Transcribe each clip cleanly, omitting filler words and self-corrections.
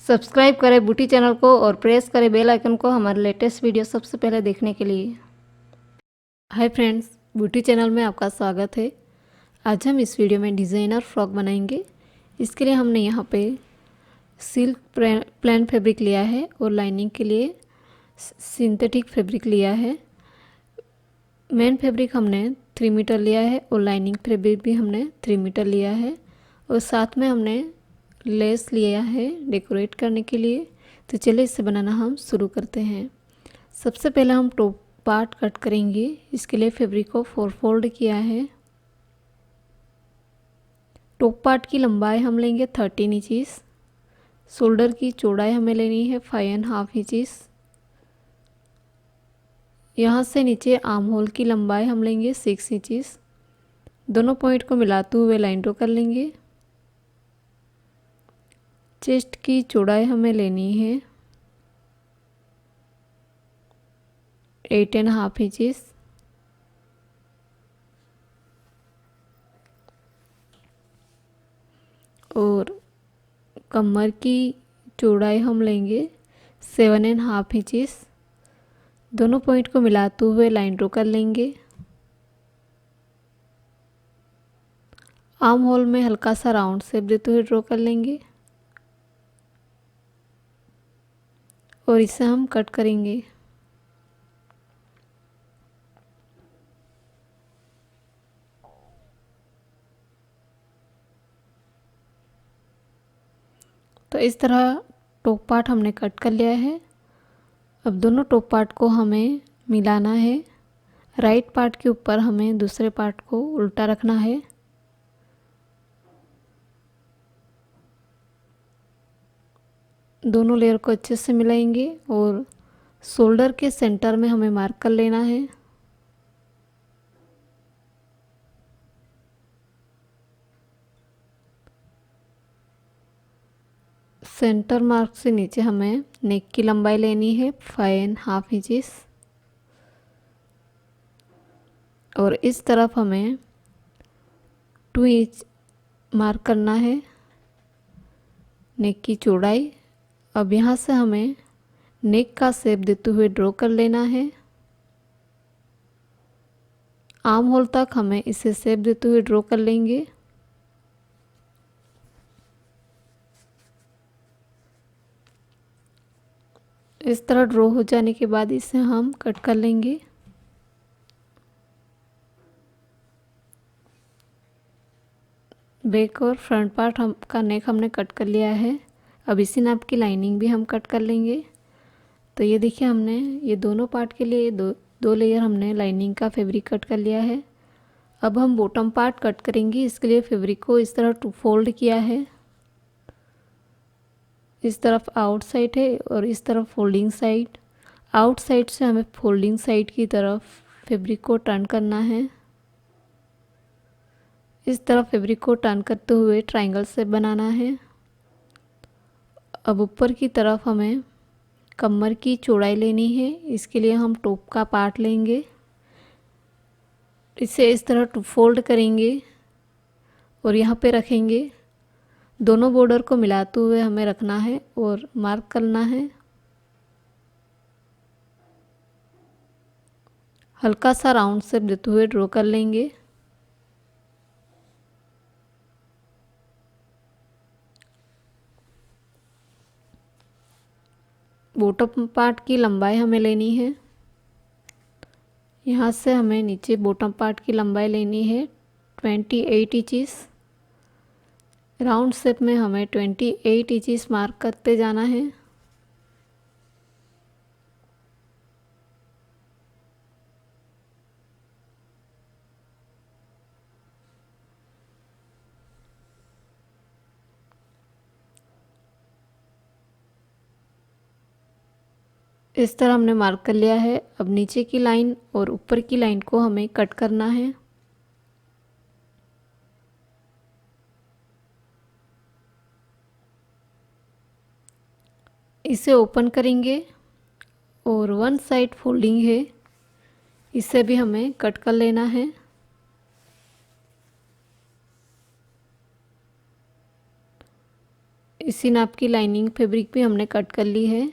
Subscribe करें बूटी channel को और प्रेस करें बेल आइकन को हमारे लेटेस्ट वीडियो सबसे पहले देखने के लिए। हाय फ्रेंड्स, बूटी चैनल में आपका स्वागत है। आज हम इस वीडियो में डिज़ाइनर फ्रॉक बनाएंगे। इसके लिए हमने यहाँ पे सिल्क प्लेन फैब्रिक लिया है और लाइनिंग के लिए सिंथेटिक फैब्रिक लिया है। मेन फैब्रिक हमने 3 मीटर लिया है और लाइनिंग फैब्रिक भी हमने 3 मीटर लिया है और साथ में हमने लेस लिया है डेकोरेट करने के लिए। तो चलिए इसे बनाना हम शुरू करते हैं। सबसे पहले हम टॉप पार्ट कट करेंगे। इसके लिए फैब्रिक को 4 फोल्ड किया है। टॉप पार्ट की लंबाई हम लेंगे 13 इंचेस। शोल्डर की चौड़ाई हमें लेनी है 5.5 इंचेस। यहाँ से नीचे आर्म होल की लंबाई हम लेंगे 6 इंचेस। दोनों पॉइंट को मिलाते हुए लाइन ड्रॉ कर लेंगे। चेस्ट की चौड़ाई हमें लेनी है 8.5 इंचेस। और कमर की चौड़ाई हम लेंगे 7.5 इंचेस। दोनों पॉइंट को मिलाते हुए लाइन ड्रॉ कर लेंगे। आर्म होल में हल्का सा राउंड शेप देते हुए ड्रॉ कर लेंगे और इसे हम कट करेंगे। तो इस तरह टॉप पार्ट हमने कट कर लिया है। अब दोनों टॉप पार्ट को हमें मिलाना है। राइट पार्ट के ऊपर हमें दूसरे पार्ट को उल्टा रखना है। दोनों लेयर को अच्छे से मिलाएंगे और शोल्डर के सेंटर में हमें मार्क कर लेना है। सेंटर मार्क से नीचे हमें नेक की लंबाई लेनी है 5.5 इंचेस और इस तरफ हमें 2 इंच मार्क करना है नेक की चौड़ाई। अब यहाँ से हमें नेक का शेप देते हुए ड्रॉ कर लेना है। आर्म होल तक हमें इसे शेप देते हुए ड्रॉ कर लेंगे। इस तरह ड्रॉ हो जाने के बाद इसे हम कट कर लेंगे। बैक और फ्रंट पार्ट का नेक हमने कट कर लिया है। अब इसी नाप की लाइनिंग भी हम कट कर लेंगे। तो ये देखिए, हमने ये दोनों पार्ट के लिए दो लेयर हमने लाइनिंग का फैब्रिक कट कर लिया है। अब हम बॉटम पार्ट कट करेंगे। इसके लिए फैब्रिक को इस तरह 2 फोल्ड किया है। इस तरफ आउट साइड है और इस तरफ फोल्डिंग साइड। आउट साइड से हमें फोल्डिंग साइड की तरफ फैब्रिक को टर्न करना है। इस तरफ फैब्रिक को टर्न करते हुए ट्रायंगल शेप बनाना है। अब ऊपर की तरफ हमें कमर की चौड़ाई लेनी है। इसके लिए हम टॉप का पार्ट लेंगे। इसे इस तरह 2 फोल्ड करेंगे और यहाँ पे रखेंगे। दोनों बॉर्डर को मिलाते हुए हमें रखना है और मार्क करना है। हल्का सा राउंड शेप देते हुए ड्रॉ कर लेंगे। बॉटम पार्ट की लंबाई हमें लेनी है। यहाँ से हमें नीचे बॉटम पार्ट की लंबाई लेनी है 28 इंचेस। राउंड शेप में हमें 28 इंचेस मार्क करते जाना है। इस तरह हमने मार्क कर लिया है। अब नीचे की लाइन और ऊपर की लाइन को हमें कट करना है। इसे ओपन करेंगे और वन साइड फोल्डिंग है, इसे भी हमें कट कर लेना है। इसी नाप की लाइनिंग फैब्रिक भी हमने कट कर ली है।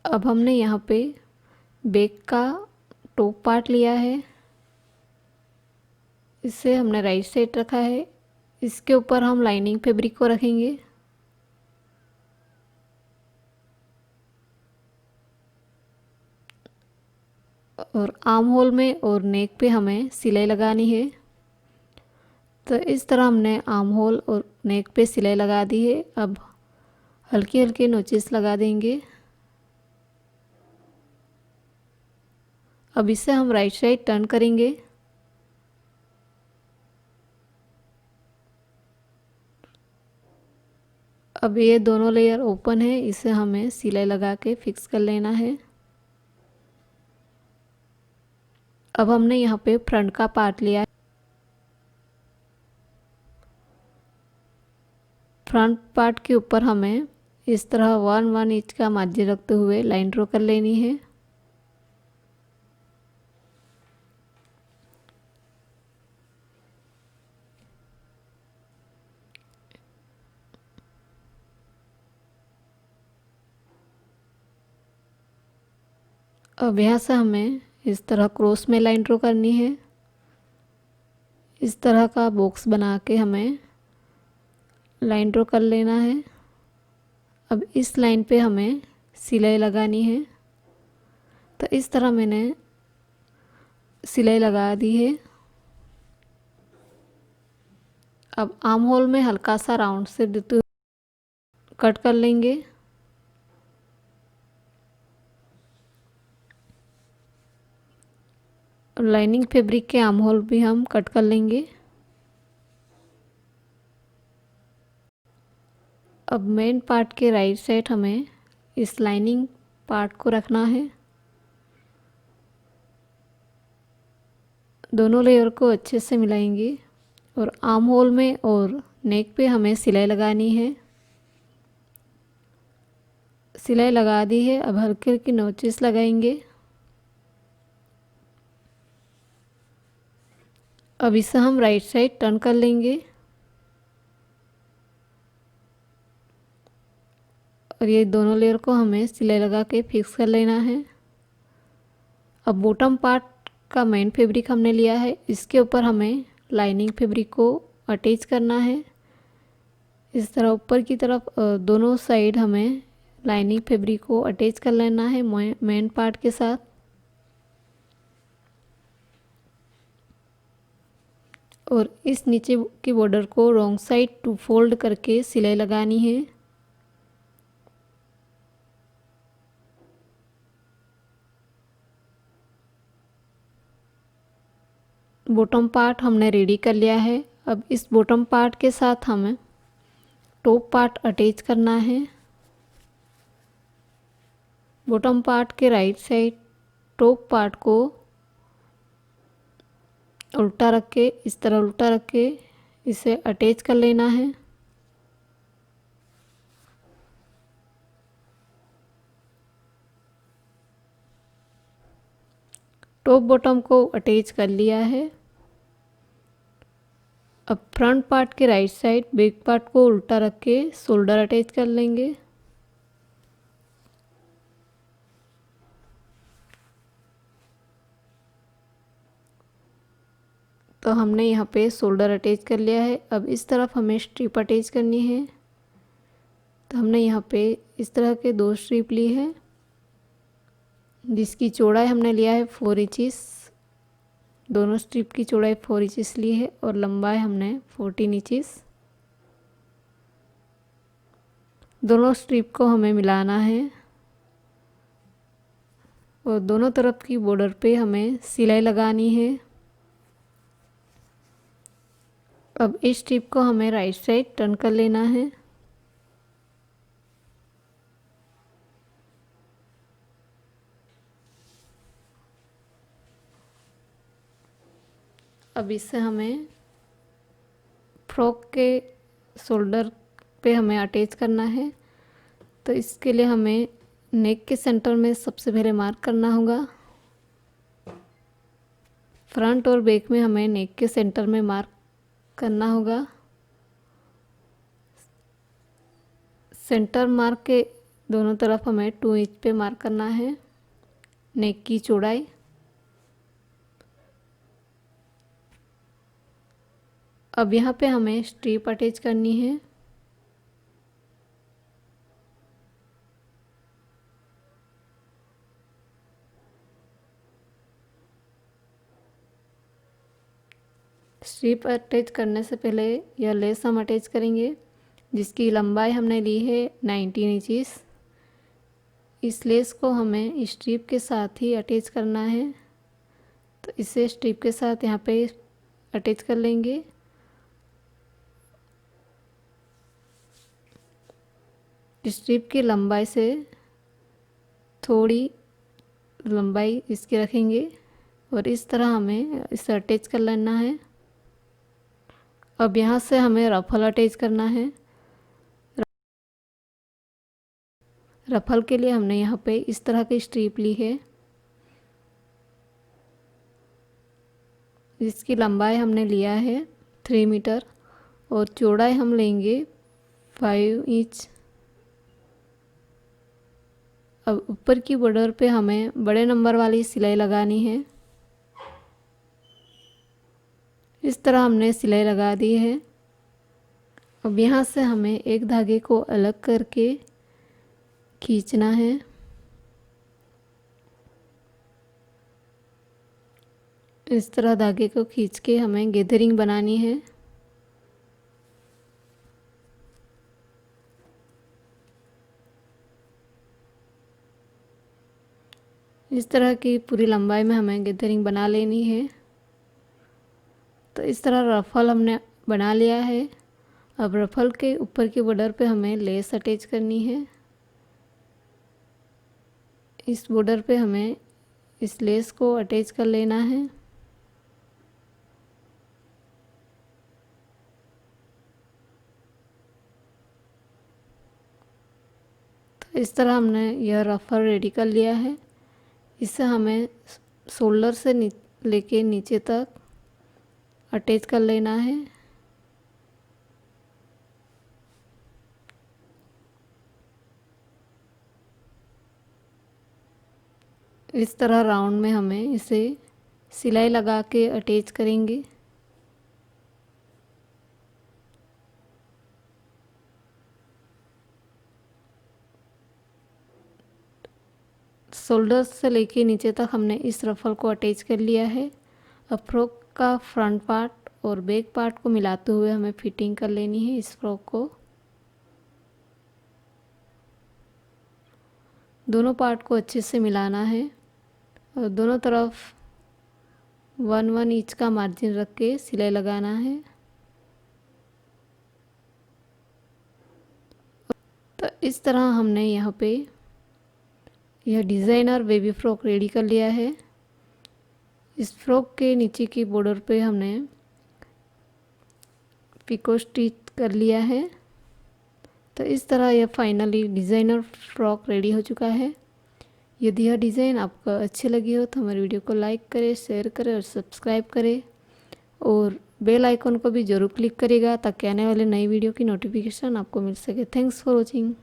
अब हमने यहाँ पे बैक का टॉप पार्ट लिया है, इसे हमने राइट साइड रखा है। इसके ऊपर हम लाइनिंग फैब्रिक को रखेंगे। और आर्म होल में और नेक पे हमें सिलाई लगानी है। तो इस तरह हमने आर्म होल और नेक पे सिलाई लगा दी है। अब हल्के हल्के नोचेस लगा देंगे। अब इसे हम राइट साइड टर्न करेंगे। अब ये दोनों लेयर ओपन है, इसे हमें सिलाई लगा के फिक्स कर लेना है। अब हमने यहाँ पे फ्रंट का पार्ट लिया है। फ्रंट पार्ट के ऊपर हमें इस तरह 1 इंच का मार्जिन रखते हुए लाइन ड्रॉ कर लेनी है। अब यहाँ से हमें इस तरह क्रॉस में लाइन ड्रॉ करनी है। इस तरह का बॉक्स बना के हमें लाइन ड्रॉ कर लेना है। अब इस लाइन पे हमें सिलाई लगानी है। तो इस तरह मैंने सिलाई लगा दी है। अब आर्म होल में हल्का सा राउंड से देते हुए कट कर लेंगे। लाइनिंग फैब्रिक के आर्म होल भी हम कट कर लेंगे। अब मेन पार्ट के राइट साइड हमें इस लाइनिंग पार्ट को रखना है। दोनों लेयर को अच्छे से मिलाएंगे और आर्म होल में और नेक पे हमें सिलाई लगानी है। सिलाई लगा दी है। अब हल्के हल्के नोचेस लगाएंगे। अब इसे हम राइट साइड टर्न कर लेंगे और ये दोनों लेयर को हमें सिलाई लगा के फिक्स कर लेना है। अब बॉटम पार्ट का मेन फैब्रिक हमने लिया है, इसके ऊपर हमें लाइनिंग फैब्रिक को अटैच करना है। इस तरह ऊपर की तरफ दोनों साइड हमें लाइनिंग फैब्रिक को अटैच कर लेना है मेन पार्ट के साथ। और इस नीचे की बॉर्डर को रॉन्ग साइड टू फोल्ड करके सिलाई लगानी है। बॉटम पार्ट हमने रेडी कर लिया है। अब इस बॉटम पार्ट के साथ हमें टॉप पार्ट अटैच करना है। बॉटम पार्ट के राइट साइड टॉप पार्ट को उल्टा रख के, इस तरह उल्टा रख के इसे अटैच कर लेना है। टॉप बॉटम को अटैच कर लिया है। अब फ्रंट पार्ट के राइट साइड बैक पार्ट को उल्टा रख के शोल्डर अटैच कर लेंगे। तो हमने यहाँ पे शोल्डर अटैच कर लिया है। अब इस तरफ हमें स्ट्रिप अटैच करनी है। तो हमने यहाँ पे इस तरह के 2 स्ट्रिप ली है, जिसकी चौड़ाई हमने लिया है 4 इंचेस। दोनों स्ट्रिप की चौड़ाई 4 इंचेस ली है और लंबाई हमने 14 इंचेस। दोनों स्ट्रिप को हमें मिलाना है और दोनों तरफ की बॉर्डर पे हमें सिलाई लगानी है। अब इस स्ट्रिप को हमें राइट साइड टर्न कर लेना है। अब इससे हमें फ्रॉक के शोल्डर पे हमें अटैच करना है। तो इसके लिए हमें नेक के सेंटर में सबसे पहले मार्क करना होगा। फ्रंट और बैक में हमें नेक के सेंटर में मार्क करना होगा। सेंटर मार्क के दोनों तरफ हमें 2 इंच पे मार्क करना है नेक की चौड़ाई। अब यहाँ पे हमें स्ट्रिप अटैच करनी है। स्ट्रिप अटैच करने से पहले यह लेस हम अटैच करेंगे, जिसकी लंबाई हमने ली है 19 इंचेस। इस लेस को हमें स्ट्रिप के साथ ही अटैच करना है, तो इसे स्ट्रिप के साथ यहाँ पे अटैच कर लेंगे। स्ट्रिप की लंबाई से थोड़ी लंबाई इसकी रखेंगे और इस तरह हमें इसे अटैच कर लेना है। अब यहाँ से हमें रफल अटैच करना है। रफल के लिए हमने यहाँ पे इस तरह की स्ट्रिप ली है, जिसकी लंबाई हमने लिया है 3 मीटर और चौड़ाई हम लेंगे 5 इंच। अब ऊपर की बॉर्डर पे हमें बड़े नंबर वाली सिलाई लगानी है। इस तरह हमने सिलाई लगा दी है। अब यहाँ से हमें एक धागे को अलग करके खींचना है। इस तरह धागे को खींच के हमें गैदरिंग बनानी है। इस तरह की पूरी लंबाई में हमें गैदरिंग बना लेनी है। तो इस तरह रफल हमने बना लिया है। अब रफल के ऊपर की बॉर्डर पे हमें लेस अटैच करनी है। इस बॉर्डर पे हमें इस लेस को अटैच कर लेना है। तो इस तरह हमने यह रफल रेडी कर लिया है। इसे हमें शोल्डर से लेके नीचे तक अटैच कर लेना है। इस तरह राउंड में हमें इसे सिलाई लगा के अटैच करेंगे। शोल्डर से लेके नीचे तक हमने इस रफल को अटैच कर लिया है। अब फ्रॉक का फ्रंट पार्ट और बैक पार्ट को मिलाते हुए हमें फिटिंग कर लेनी है इस फ्रॉक को। दोनों पार्ट को अच्छे से मिलाना है और दोनों तरफ 1-1 इंच का मार्जिन रख के सिलाई लगाना है। तो इस तरह हमने यहाँ पे यह डिज़ाइनर बेबी फ्रॉक रेडी कर लिया है। इस फ्रॉक के नीचे की बॉर्डर पे हमने पिको स्टिच कर लिया है। तो इस तरह यह फाइनली डिज़ाइनर फ्रॉक रेडी हो चुका है। यदि यह डिज़ाइन आपको अच्छी लगी हो तो हमारे वीडियो को लाइक करें, शेयर करें और सब्सक्राइब करें और बेल आइकन को भी ज़रूर क्लिक करिएगा ताकि आने वाले नई वीडियो की नोटिफिकेशन आपको मिल सके। Thanks for watching.